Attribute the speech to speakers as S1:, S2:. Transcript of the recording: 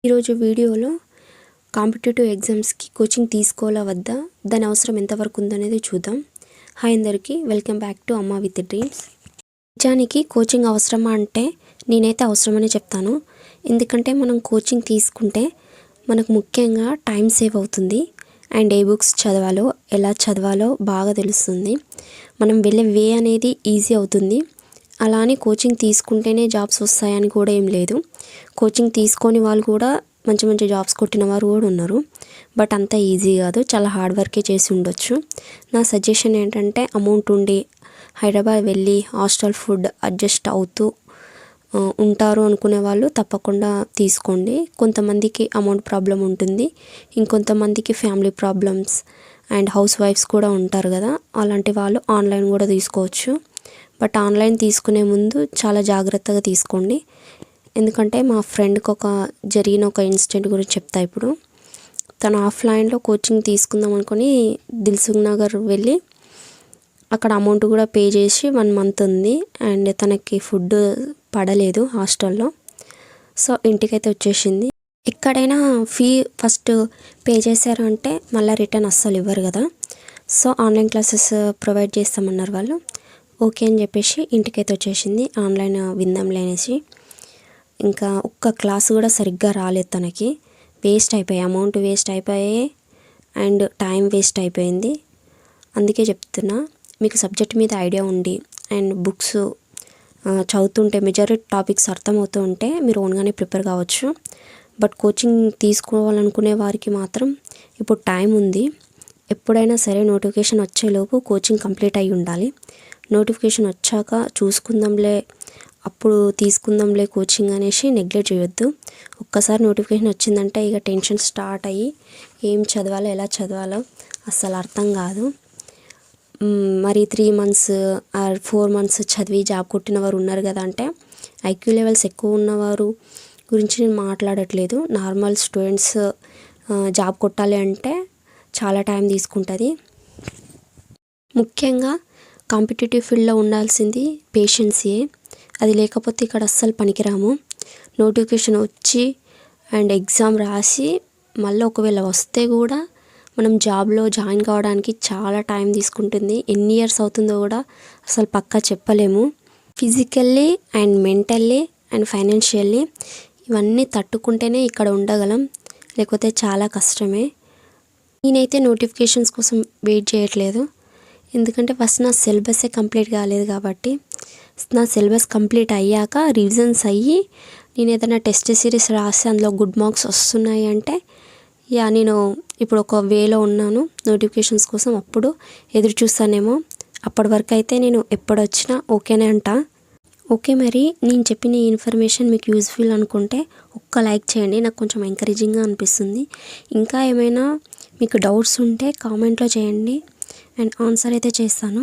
S1: ఈరోజు వీడియోలో కాంపిటేటివ్ ఎగ్జామ్స్కి కోచింగ్ తీసుకోవాలా వద్దా, దాని అవసరం ఎంతవరకు ఉందనేది చూద్దాం. హాయ్ అందరికీ, వెల్కమ్ బ్యాక్ టు అమ్మ విత్ డ్రీమ్స్. నిజానికి కోచింగ్ అవసరమా అంటే నేనైతే అవసరమని చెప్తాను. ఎందుకంటే మనం కోచింగ్ తీసుకుంటే మనకు ముఖ్యంగా టైం సేవ్ అవుతుంది అండ్ ఏ బుక్స్ చదవాలో, ఎలా చదవాలో బాగా తెలుస్తుంది. మనం వెళ్ళే వే అనేది ఈజీ అవుతుంది. అలా అని కోచింగ్ తీసుకుంటేనే జాబ్స్ వస్తాయని కూడా ఏం లేదు. కోచింగ్ తీసుకొని వాళ్ళు కూడా మంచి మంచి జాబ్స్ కొట్టిన వారు కూడా ఉన్నారు. బట్ అంత ఈజీ కాదు, చాలా హార్డ్ వర్కే చేసి ఉండొచ్చు. నా సజెషన్ ఏంటంటే అమౌంట్ ఉండి హైదరాబాద్ వెళ్ళి హాస్టల్ ఫుడ్ అడ్జస్ట్ అవుతూ ఉంటారు అనుకునే వాళ్ళు తప్పకుండా తీసుకోండి. కొంతమందికి అమౌంట్ ప్రాబ్లం ఉంటుంది, ఇంకొంతమందికి ఫ్యామిలీ ప్రాబ్లమ్స్ అండ్ హౌస్ వైఫ్స్ కూడా ఉంటారు కదా, అలాంటి వాళ్ళు ఆన్లైన్ కూడా తీసుకోవచ్చు. బట్ ఆన్లైన్ తీసుకునే ముందు చాలా జాగ్రత్తగా తీసుకోండి. ఎందుకంటే మా ఫ్రెండ్కి జరిగిన ఒక ఇన్సిడెంట్ గురించి చెప్తా ఇప్పుడు. తను ఆఫ్లైన్లో కోచింగ్ తీసుకుందాం అనుకొని దిల్సుఖ్ నగర్ వెళ్ళి అక్కడ అమౌంట్ కూడా పే చేసి 1 month ఉంది అండ్ తనకి ఫుడ్ పడలేదు హాస్టల్లో. సో ఇంటికైతే వచ్చేసింది. ఎక్కడైనా ఫీ ఫస్ట్ పే చేశారు అంటే మళ్ళీ రిటర్న్ అస్సలు ఇవ్వరు కదా. సో ఆన్లైన్ క్లాసెస్ ప్రొవైడ్ చేస్తామన్నారు వాళ్ళు. ఓకే అని చెప్పేసి ఇంటికైతే వచ్చేసింది. ఆన్లైన్ విందాంలే అనేసి. ఇంకా ఒక్క క్లాస్ కూడా సరిగ్గా రాలేదు తనకి. వేస్ట్ అయిపోయాయి, అమౌంట్ వేస్ట్ అయిపోయాయి అండ్ టైం వేస్ట్ అయిపోయింది. అందుకే చెప్తున్నా, మీకు సబ్జెక్ట్ మీద ఐడియా ఉండి అండ్ బుక్స్ చదువుతుంటే మెజారిటీ టాపిక్స్ అర్థమవుతూ ఉంటే మీరు ఓన్గానే ప్రిపేర్ కావచ్చు. బట్ కోచింగ్ తీసుకోవాలనుకునే వారికి మాత్రం ఇప్పుడు టైం ఉంది. ఎప్పుడైనా సరే నోటిఫికేషన్ వచ్చేలోపు కోచింగ్ కంప్లీట్ అయి ఉండాలి. నోటిఫికేషన్ వచ్చాక చూసుకుందాంలే, అప్పుడు తీసుకుందాంలే కోచింగ్ అనేసి నెగ్లెక్ట్ చేయొద్దు. ఒక్కసారి నోటిఫికేషన్ వచ్చిందంటే ఇక టెన్షన్ స్టార్ట్ అయ్యి ఏం చదవాలో, ఎలా చదవాలో అస్సలు అర్థం కాదు. మరి 3 months ఆర్ 4 months చదివి జాబ్ కొట్టిన వారు ఉన్నారు కదా. అంటే ఐక్యూ లెవెల్స్ ఎక్కువ ఉన్నవారు గురించి నేను మాట్లాడట్లేదు. నార్మల్ స్టూడెంట్స్ జాబ్ కొట్టాలి అంటే చాలా టైం తీసుకుంటుంది. ముఖ్యంగా కాంపిటేటివ్ ఫీల్డ్లో ఉండాల్సింది పేషెన్సే. అది లేకపోతే ఇక్కడ అస్సలు పనికిరాము. నోటిఫికేషన్ వచ్చి అండ్ ఎగ్జామ్ రాసి మళ్ళీ ఒకవేళ వస్తే కూడా మనం జాబ్లో జాయిన్ కావడానికి చాలా టైం తీసుకుంటుంది. ఎన్ని ఇయర్స్ అవుతుందో కూడా అసలు పక్కా చెప్పలేము. Physically and mentally and financially ఇవన్నీ తట్టుకుంటేనే ఇక్కడ ఉండగలం, లేకపోతే చాలా కష్టమే. నేనైతే నోటిఫికేషన్స్ కోసం వెయిట్ చేయట్లేదు. ఎందుకంటే ఫస్ట్ నా సిలబసే కంప్లీట్ కాలేదు కాబట్టి, నా సిలబస్ కంప్లీట్ అయ్యాక రివిజన్స్ అయ్యి నేను ఏదైనా టెస్ట్ సిరీస్ రాసి అందులో గుడ్ మార్క్స్ వస్తున్నాయి అంటే నేను ఇప్పుడు ఒక వేలో ఉన్నాను నోటిఫికేషన్స్ కోసం. అప్పుడు ఎదురు చూస్తానేమో. అప్పటి వరకు అయితే నేను ఎప్పుడు వచ్చినా ఓకేనే అంట. ఓకే, మరి నేను చెప్పిన ఈ ఇన్ఫర్మేషన్ మీకు యూజ్ఫుల్ అనుకుంటే ఒక్క లైక్ చేయండి, నాకు కొంచెం ఎంకరేజింగ్గా అనిపిస్తుంది. ఇంకా ఏమైనా మీకు డౌట్స్ ఉంటే కామెంట్లో చేయండి అండ్ ఆన్సర్ అయితే చేస్తాను.